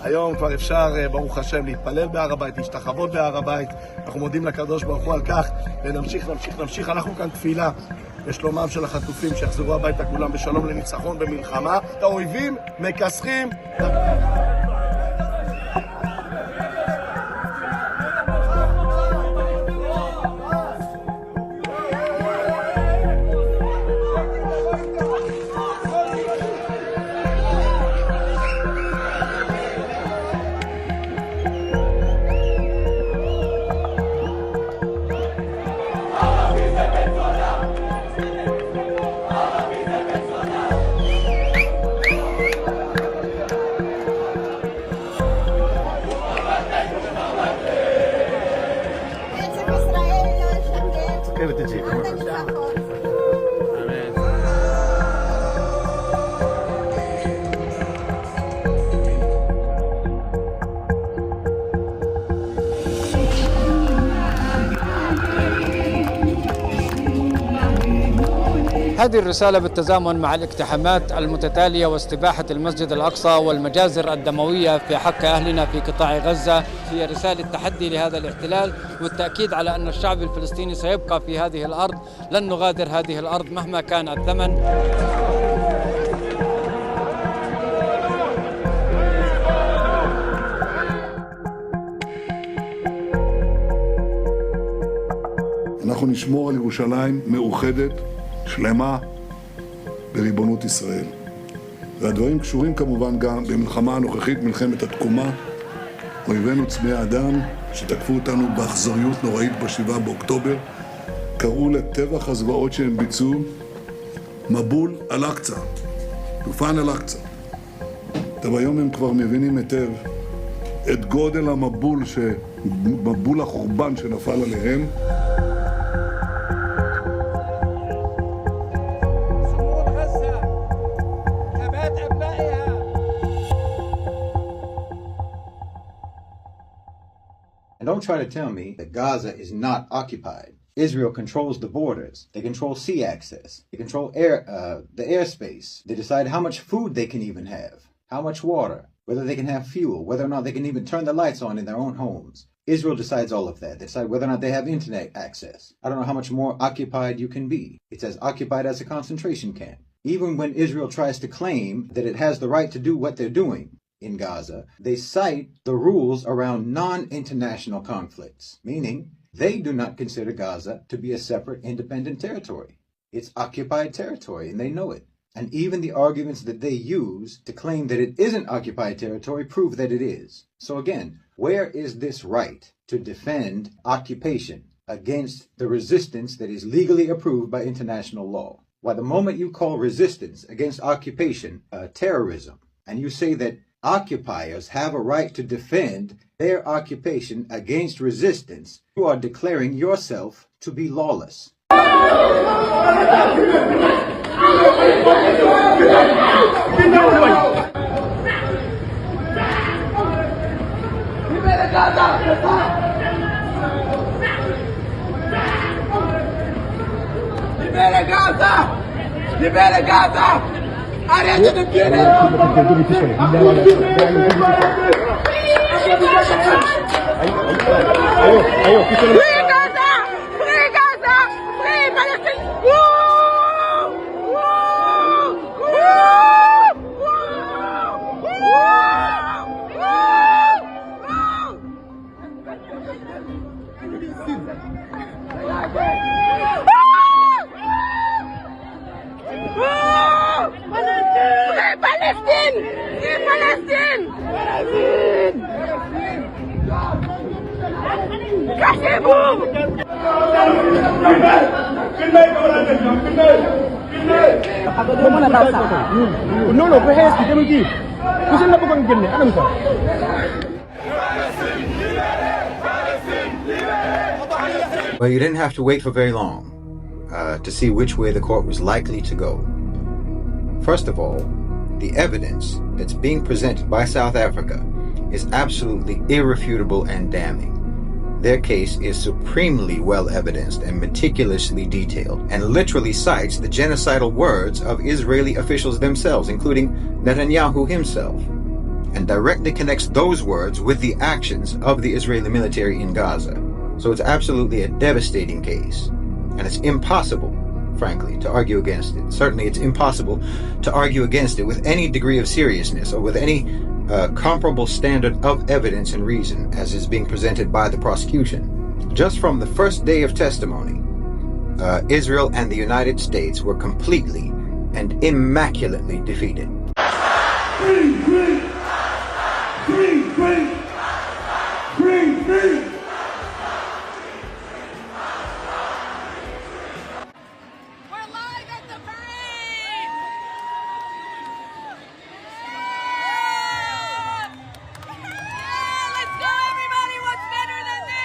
היום כבר אפשר, ברוך השם, להתפלל בהר הבית, להשתחוות בהר הבית. אנחנו מודים לקדוש ברוך הוא על כך, ונמשיך. אנחנו כאן תפילה בשלומם של החטופים, שיחזרו הביתה כולם בשלום לניצחון במלחמה. את האויבים מכסחים. هذه الرسالة بالتزامن مع الاقتحامات المتتالية واستباحة المسجد الأقصى والمجازر الدموية في حق أهلنا في قطاع غزة هي رسالة تحدي لهذا الاحتلال والتأكيد على أن الشعب الفلسطيني سيبقى في هذه الأرض، لن نغادر هذه الأرض مهما كان الثمن. אנחנו נשמור על ירושלים מאוחדת, שלמה, בריבונות ישראל. והדברים קשורים כמובן גם במלחמה הנוכחית, מלחמת התקומה. אויבינו צמאי אדם שתקפו אותנו באכזריות נוראית ב7 באוקטובר, קראו לטבח הזוועות שהם ביצעו מבול אל-אקצא, תופן אל-אקצא. אבל היום הם כבר מבינים היטב את גודל מבול החורבן שנפל עליהם. Don't try to tell me that Gaza is not occupied. Israel controls the borders. They control sea access. They control the airspace. They decide how much food they can even have, how much water, whether they can have fuel, whether or not they can even turn the lights on in their own homes. Israel decides all of that. They decide whether or not they have internet access. I don't know how much more occupied you can be. It's as occupied as a concentration camp. Even when Israel tries to claim that it has the right to do what they're doing in Gaza, they cite the rules around non-international conflicts, meaning they do not consider Gaza to be a separate independent territory. It's occupied territory, and they know it. And even the arguments that they use to claim that it isn't occupied territory prove that it is. So again, where is this right to defend occupation against the resistance that is legally approved by international law? Why, the moment you call resistance against occupation terrorism, and you say that occupiers have a right to defend their occupation against resistance, you are declaring yourself to be lawless. Libera Gaza! Arrête de violer! Free Gaza! Free Gaza! Free Palestine! Palestine! Free Palestine! Cachez-vous! Well, you didn't have to wait for very long to see which way the court was likely to go. First of all, the evidence that's being presented by South Africa is absolutely irrefutable and damning. Their case is supremely well evidenced and meticulously detailed, and literally cites the genocidal words of Israeli officials themselves, including Netanyahu himself. and directly connects those words with the actions of the Israeli military in Gaza. So it's absolutely a devastating case, and it's impossible, frankly, to argue against it. Certainly it's impossible to argue against it with any degree of seriousness or with any comparable standard of evidence and reason as is being presented by the prosecution. Just from the first day of testimony, Israel and the United States were completely and immaculately defeated. Free, free, free, free, free, free. We're live at the parade. Yeah, let's go, everybody. What's better than this?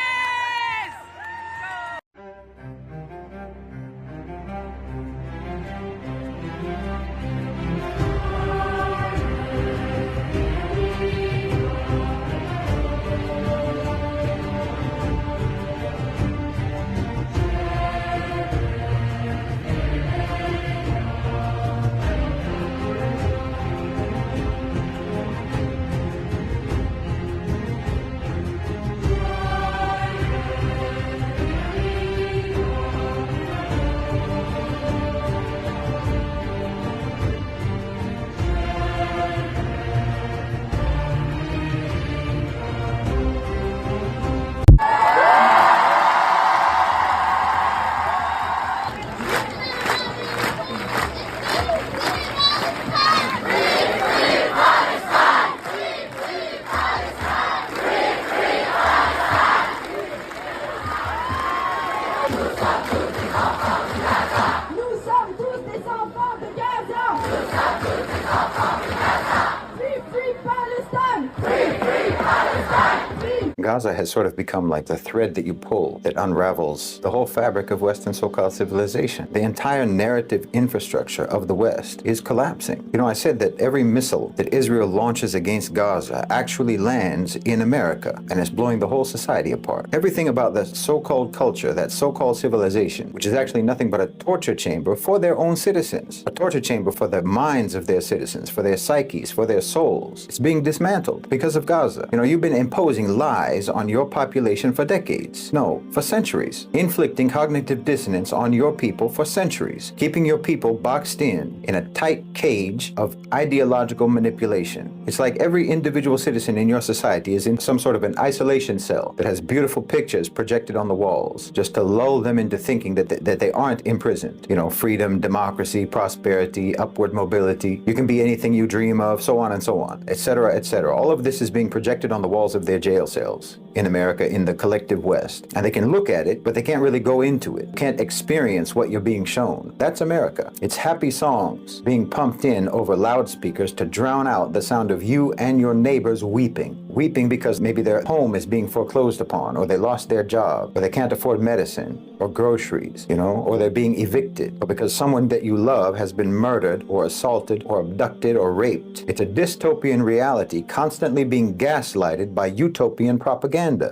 Nous sommes tous des enfants de Gaza. Nous sommes tous des enfants de Gaza. Free, free Palestine. Free, free Palestine. Free. Gaza has sort of become like the thread that you pull that unravels the whole fabric of Western so-called civilization. The entire narrative infrastructure of the West is collapsing. You know, I said that every missile that Israel launches against Gaza actually lands in America, and it's blowing the whole society apart. Everything about the so-called culture, that so-called civilization, which is actually nothing but a torture chamber for their own citizens, a torture chamber for the minds of their citizens, for their psyches, for their souls. It's being dismantled because of Gaza. You know, you've been imposing lies on your population for decades. No, for centuries. Inflicting cognitive dissonance on your people for centuries. Keeping your people boxed in a tight cage of ideological manipulation. It's like every individual citizen in your society is in some sort of an isolation cell that has beautiful pictures projected on the walls, just to lull them into thinking that they aren't imprisoned. You know, freedom, democracy, prosperity, upward mobility. You can be anything you dream of, so on and so on, etc., etc. All of this is being projected on the walls of their jail cells in America, in the collective West. And they can look at it, but they can't really go into it. Can't experience what you're being shown. That's America. It's happy songs being pumped in over loudspeakers to drown out the sound of you and your neighbors weeping. Weeping because maybe their home is being foreclosed upon, or they lost their job, or they can't afford medicine or groceries, you know, or they're being evicted, or because someone that you love has been murdered or assaulted or abducted or raped. It's a dystopian reality constantly being gaslighted by utopian propaganda.